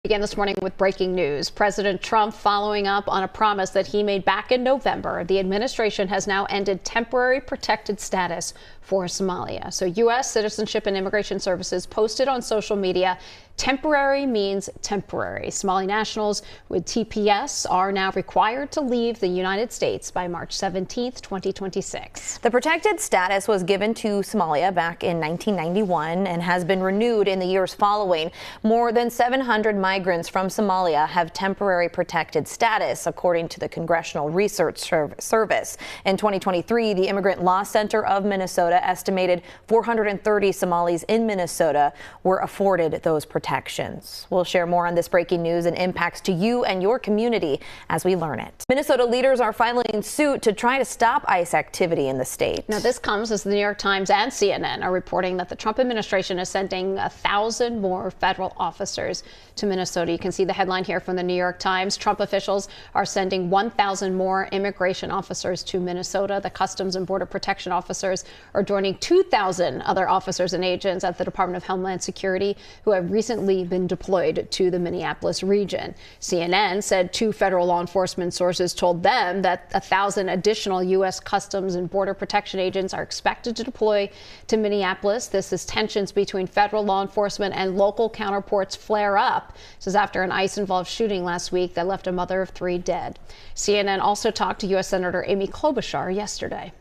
Began this morning with breaking news. President Trump following up on a promise that he made back in November. The administration has now ended temporary protected status for Somalia. So U.S. Citizenship and Immigration Services posted on social media, temporary means temporary. Somali nationals with TPS are now required to leave the United States by March 17th, 2026. The protected status was given to Somalia back in 1991 and has been renewed in the years following. More than 700 migrants from Somalia have temporary protected status, according to the Congressional Research Service. In 2023, the Immigrant Law Center of Minnesota estimated 430 Somalis in Minnesota were afforded those protections. We'll share more on this breaking news and impacts to you and your community as we learn it. Minnesota leaders are filing suit to try to stop ICE activity in the state. Now, this comes as the New York Times and CNN are reporting that the Trump administration is sending 1,000 more federal officers to Minnesota. You can see the headline here from the New York Times. Trump officials are sending 1,000 more immigration officers to Minnesota. The Customs and Border Protection officers are joining 2,000 other officers and agents at the Department of Homeland Security who have recently been deployed to the Minneapolis region. CNN said 2 federal law enforcement sources told them that 1,000 additional U.S. Customs and Border Protection agents are expected to deploy to Minneapolis. This is tensions between federal law enforcement and local counterparts flare up. This is after an ICE-involved shooting last week that left a mother of 3 dead. CNN also talked to U.S. Senator Amy Klobuchar yesterday.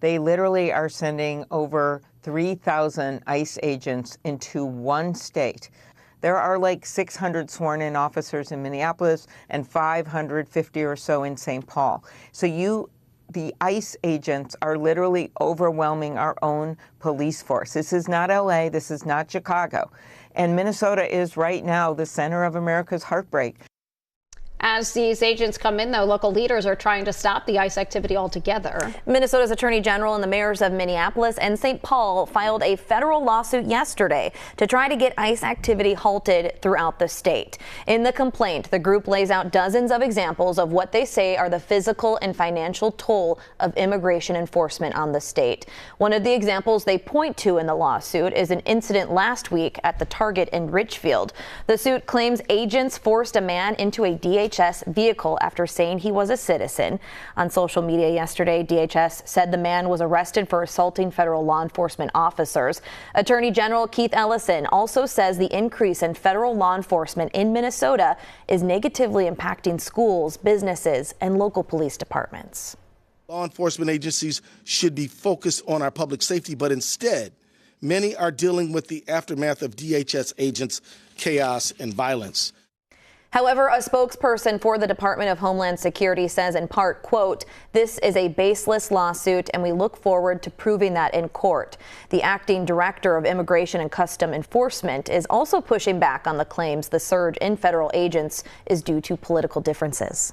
They literally are sending over 3,000 ICE agents into one state. There are like 600 sworn-in officers in Minneapolis and 550 or so in St. Paul. So the ICE agents are literally overwhelming our own police force. This is not LA, this is not Chicago. And Minnesota is right now the center of America's heartbreak. As these agents come in, though, local leaders are trying to stop the ICE activity altogether. Minnesota's Attorney General and the mayors of Minneapolis and St. Paul filed a federal lawsuit yesterday to try to get ICE activity halted throughout the state. In the complaint, the group lays out dozens of examples of what they say are the physical and financial toll of immigration enforcement on the state. One of the examples they point to in the lawsuit is an incident last week at the Target in Richfield. The suit claims agents forced a man into a DHS vehicle after saying he was a citizen. On social media yesterday, DHS said the man was arrested for assaulting federal law enforcement officers. Attorney General Keith Ellison also says the increase in federal law enforcement in Minnesota is negatively impacting schools, businesses, and local police departments. Law enforcement agencies should be focused on our public safety, but instead, many are dealing with the aftermath of DHS agents' chaos and violence. However, a spokesperson for the Department of Homeland Security says in part, quote, "This is a baseless lawsuit and we look forward to proving that in court." The acting director of Immigration and Custom Enforcement is also pushing back on the claims the surge in federal agents is due to political differences.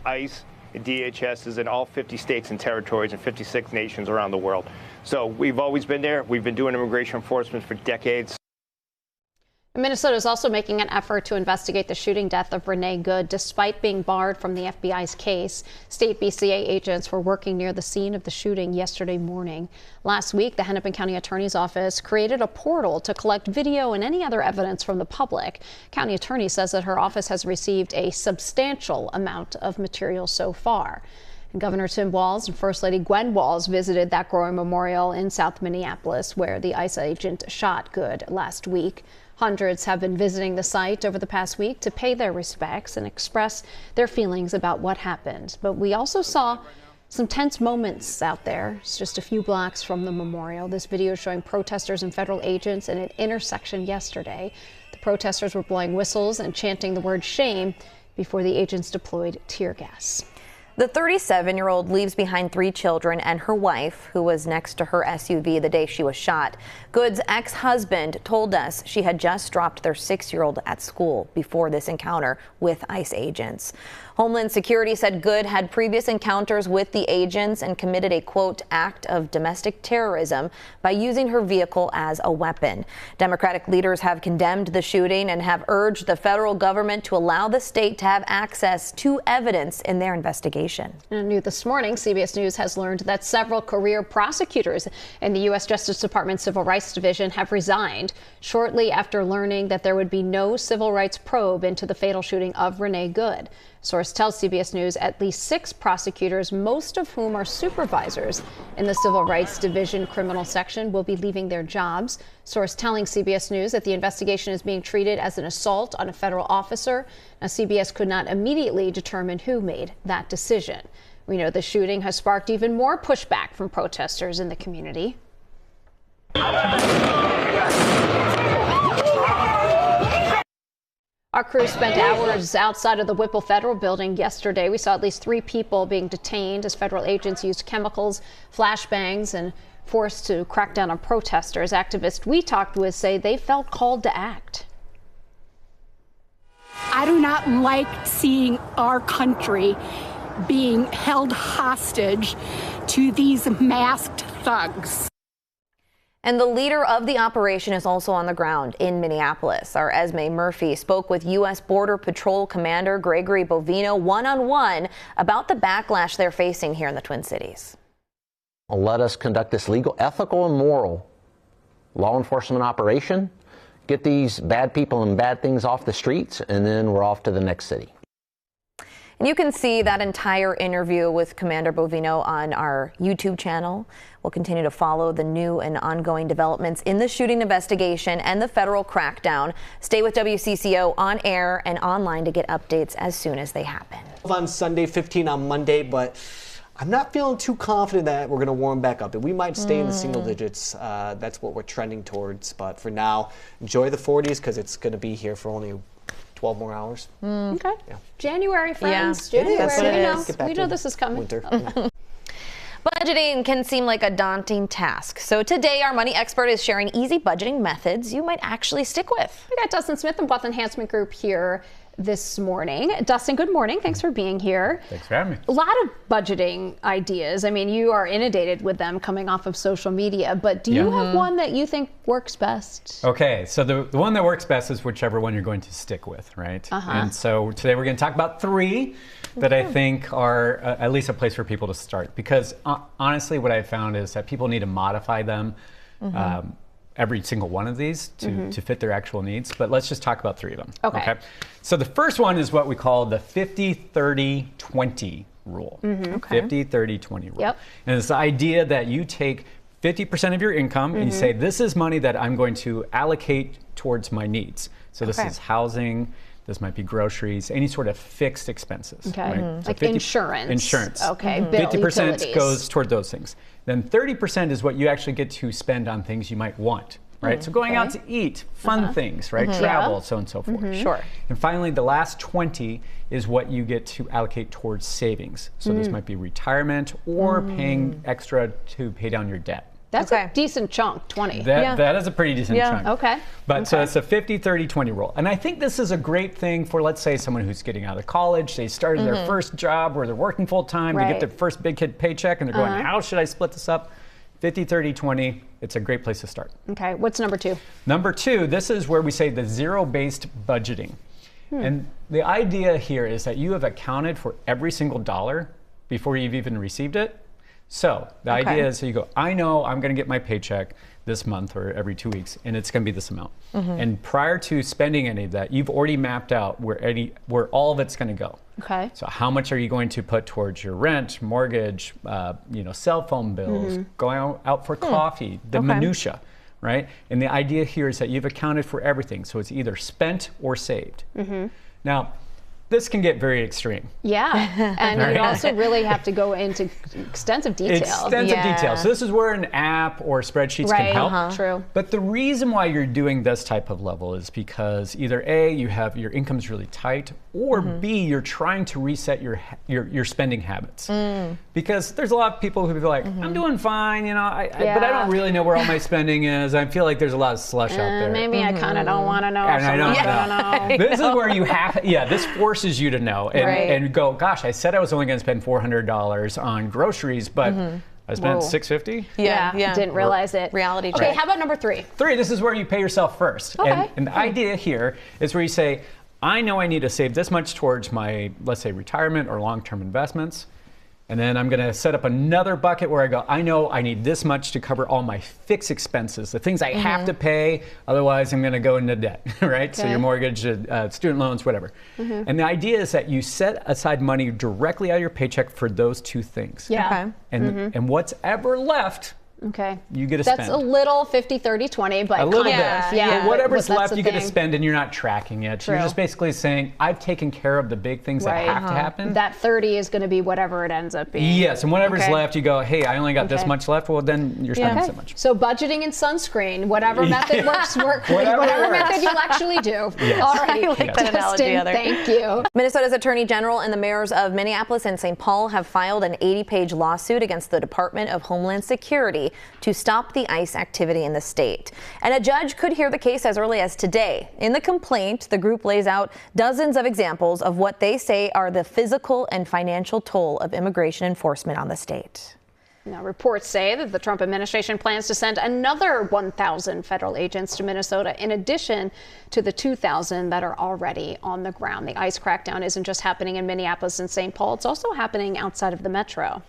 ICE and DHS is in all 50 states and territories and 56 nations around the world. So we've always been there. We've been doing immigration enforcement for decades. Minnesota is also making an effort to investigate the shooting death of Renee Good. Despite being barred from the FBI's case, state BCA agents were working near the scene of the shooting yesterday morning. Last week, the Hennepin County Attorney's Office created a portal to collect video and any other evidence from the public. County Attorney says that her office has received a substantial amount of material so far. And Governor Tim Walz and First Lady Gwen Walz visited that growing memorial in South Minneapolis, where the ICE agent shot Good last week. Hundreds have been visiting the site over the past week to pay their respects and express their feelings about what happened. But we also saw some tense moments out there. It's just a few blocks from the memorial. This video showing protesters and federal agents in an intersection yesterday. The protesters were blowing whistles and chanting the word shame before the agents deployed tear gas. The 37-year-old leaves behind 3 children and her wife, who was next to her SUV the day she was shot. Good's ex-husband told us she had just dropped their 6-year-old at school before this encounter with ICE agents. Homeland Security said Good had previous encounters with the agents and committed a, quote, act of domestic terrorism by using her vehicle as a weapon. Democratic leaders have condemned the shooting and have urged the federal government to allow the state to have access to evidence in their investigation. investigation. New this morning, CBS News has learned that several career prosecutors in the U.S. Justice Department Civil Rights Division have resigned shortly after learning that there would be no civil rights probe into the fatal shooting of Renee Good. Source tells CBS News at least 6 prosecutors, most of whom are supervisors in the Civil Rights Division criminal section, will be leaving their jobs. Source telling CBS News that the investigation is being treated as an assault on a federal officer. Now, CBS could not immediately determine who made that decision. We know the shooting has sparked even more pushback from protesters in the community. Our crew spent hours outside of the Whipple Federal Building yesterday. We saw at least 3 people being detained as federal agents used chemicals, flashbangs, and forced to crack down on protesters. Activists we talked with say they felt called to act. I do not like seeing our country being held hostage to these masked thugs. And the leader of the operation is also on the ground in Minneapolis. Our Esme Murphy spoke with U.S. Border Patrol Commander Gregory Bovino one-on-one about the backlash they're facing here in the Twin Cities. Let us conduct this legal, ethical, and moral law enforcement operation, get these bad people and bad things off the streets, and then we're off to the next city. And you can see that entire interview with Commander Bovino on our YouTube channel. We'll continue to follow the new and ongoing developments in the shooting investigation and the federal crackdown. Stay with WCCO on air and online to get updates as soon as they happen. On Sunday, 15 on Monday, but I'm not feeling too confident that we're going to warm back up. We might stay in the single digits. That's what we're trending towards. But for now, enjoy the 40s because it's going to be here for only 12 more hours. Okay. Yeah. January, friends. Yeah. January. That's what it is. We know this is coming. Winter. Budgeting can seem like a daunting task. So today, our money expert is sharing easy budgeting methods you might actually stick with. We got Dustin Smith from Wealth Enhancement Group here this morning. Dustin, good morning. Thanks for being here. Thanks for having me. A lot of budgeting ideas. I mean, you are inundated with them coming off of social media, but do you have one that you think works best? Okay, so the one that works best is whichever one you're going to stick with, right? And so today we're going to talk about 3 that I think are at least a place for people to start. Because honestly, what I've found is that people need to modify them every single one of these to fit their actual needs. But let's just talk about 3 of them. Okay. So the first one is what we call the 50-30-20 rule. 50-30-20 rule. Yep. And it's the idea that you take 50% of your income and you say, this is money that I'm going to allocate towards my needs. So this is housing, this might be groceries, any sort of fixed expenses. Okay. Right? So Like insurance. Insurance. Okay. Bill, 50% utilities. goes toward those things. Then 30% is what you actually get to spend on things you might want. Right? So going out to eat, fun things, right? Travel, so on and so forth. Sure. And finally, the last 20 is what you get to allocate towards savings. So this might be retirement or paying extra to pay down your debt. That's a decent chunk, 20. That is a pretty decent chunk. Okay. But so it's a 50-30-20 rule. And I think this is a great thing for, let's say, someone who's getting out of college. They started their first job where they're working full time. They get their first big kid paycheck and they're going, how should I split this up? 50-30-20, it's a great place to start. Okay, what's number 2? Number 2, this is where we say the zero-based budgeting. And the idea here is that you have accounted for every single dollar before you've even received it. So the idea is, so you go, I know I'm going to get my paycheck this month or every 2 weeks, and it's going to be this amount. And prior to spending any of that, you've already mapped out where all of it's going to go. Okay. So how much are you going to put towards your rent, mortgage, cell phone bills, going out for coffee, the minutia, right? And the idea here is that you've accounted for everything, so it's either spent or saved. Now, this can get very extreme. Yeah, and you also really have to go into extensive detail. Extensive detail. So this is where an app or spreadsheets can help. True. But the reason why you're doing this type of level is because either A, you have your income's really tight, or B, you're trying to reset your spending habits. Because there's a lot of people who be like, I'm doing fine, but I don't really know where all my spending is. I feel like there's a lot of slush out there. Maybe I kind of don't want to know. And I don't know. This is where you have, this forces you to know and go, gosh, I said I was only going to spend $400 on groceries, but I spent $650. Yeah. Didn't realize it. Reality check. Okay, how about number 3? 3, this is where you pay yourself first. Okay. And the idea here is where you say, I know I need to save this much towards my, let's say, retirement or long-term investments. And then I'm going to set up another bucket where I go, I know I need this much to cover all my fixed expenses, the things I have to pay, otherwise I'm going to go into debt, right? So your mortgage, student loans, whatever. And the idea is that you set aside money directly out of your paycheck for those two things. Yeah. And what's ever left, you get to spend. That's a little 50, 30, 20, but a little bit. Yeah. But whatever's That's left, the you get to thing. spend, and you're not tracking it. So you're just basically saying, I've taken care of the big things that have to happen. That 30 is going to be whatever it ends up being. Yes, and whatever's left, you go, hey, I only got this much left. Well, then you're spending so much. So budgeting and sunscreen, whatever method works, whatever method you actually do. All right, I like that analogy. Thank you. Minnesota's Attorney General and the mayors of Minneapolis and St. Paul have filed an 80-page lawsuit against the Department of Homeland Security to stop the ICE activity in the state. And a judge could hear the case as early as today. In the complaint, the group lays out dozens of examples of what they say are the physical and financial toll of immigration enforcement on the state. Now, reports say that the Trump administration plans to send another 1,000 federal agents to Minnesota in addition to the 2,000 that are already on the ground. The ICE crackdown isn't just happening in Minneapolis and St. Paul, it's also happening outside of the metro.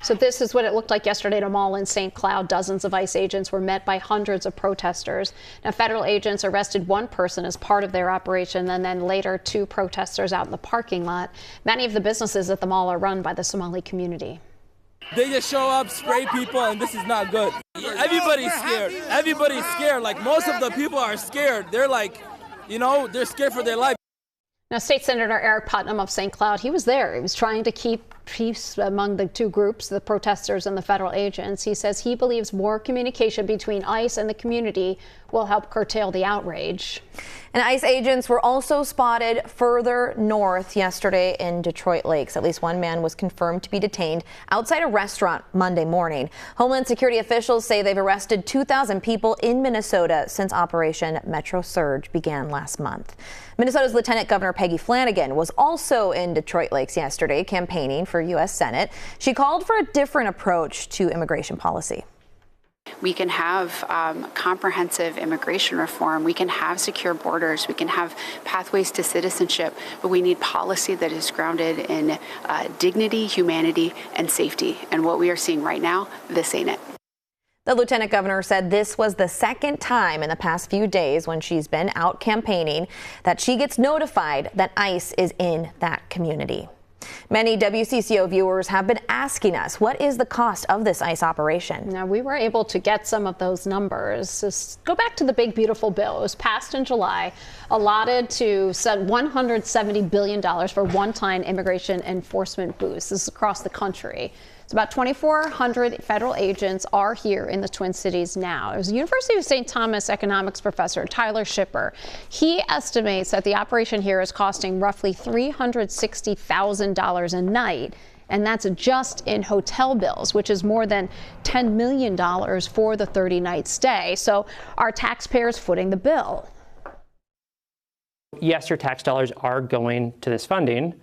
So this is what it looked like yesterday at a mall in St. Cloud. Dozens of ICE agents were met by hundreds of protesters. Now, federal agents arrested one person as part of their operation, and then later 2 protesters out in the parking lot. Many of the businesses at the mall are run by the Somali community. They just show up, spray people, and this is not good. Everybody's scared. Everybody's scared. Like, most of the people are scared. They're like, they're scared for their life. Now, State Senator Eric Putnam of St. Cloud, he was there. He was trying to keep peace among the two groups, the protesters and the federal agents. He says he believes more communication between ICE and the community will help curtail the outrage. And ICE agents were also spotted further north yesterday in Detroit Lakes. At least one man was confirmed to be detained outside a restaurant Monday morning. Homeland Security officials say they've arrested 2,000 people in Minnesota since Operation Metro Surge began last month. Minnesota's Lieutenant Governor Peggy Flanagan was also in Detroit Lakes yesterday campaigning for U.S. Senate. She called for a different approach to immigration policy. We can have comprehensive immigration reform. We can have secure borders. We can have pathways to citizenship. But we need policy that is grounded in dignity, humanity, and safety. And what we are seeing right now, this ain't it. The lieutenant governor said this was the second time in the past few days when she's been out campaigning that she gets notified that ICE is in that community. Many WCCO viewers have been asking us, what is the cost of this ICE operation? Now, we were able to get some of those numbers. Just go back to the big, beautiful bill. It was passed in July, allotted to $170 billion for one-time immigration enforcement boosts. This is across the country. It's about 2,400 federal agents are here in the Twin Cities now. It was University of St. Thomas economics professor Tyler Shipper. He estimates that the operation here is costing roughly $360,000 a night. And that's just in hotel bills, which is more than $10 million for the 30-night stay. So are taxpayers footing the bill? Yes, your tax dollars are going to this funding,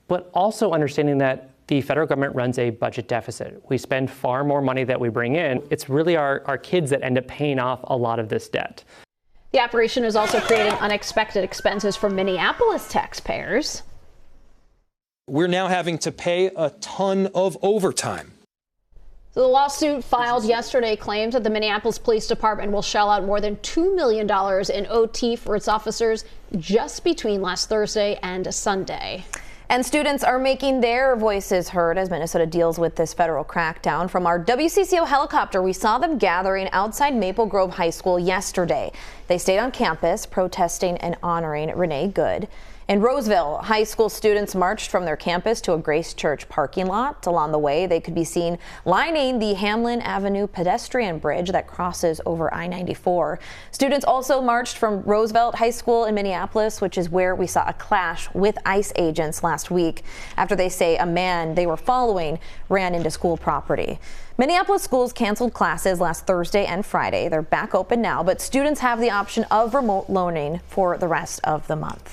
but also understanding that the federal government runs a budget deficit. We spend far more money that we bring in. It's really our kids that end up paying off a lot of this debt. The operation is also creating unexpected expenses for Minneapolis taxpayers. We're now having to pay a ton of overtime. So the lawsuit filed yesterday claims that the Minneapolis Police Department will shell out more than $2 million in OT for its officers just between last Thursday and Sunday. And students are making their voices heard as Minnesota deals with this federal crackdown. From our WCCO helicopter, we saw them gathering outside Maple Grove High School yesterday. They stayed on campus protesting and honoring Renee Good. In Roseville, high school students marched from their campus to a Grace Church parking lot. Along the way, they could be seen lining the Hamlin Avenue pedestrian bridge that crosses over I-94. Students also marched from Roosevelt High School in Minneapolis, which is where we saw a clash with ICE agents last week after they say a man they were following ran into school property. Minneapolis schools canceled classes last Thursday and Friday. They're back open now, but students have the option of remote learning for the rest of the month.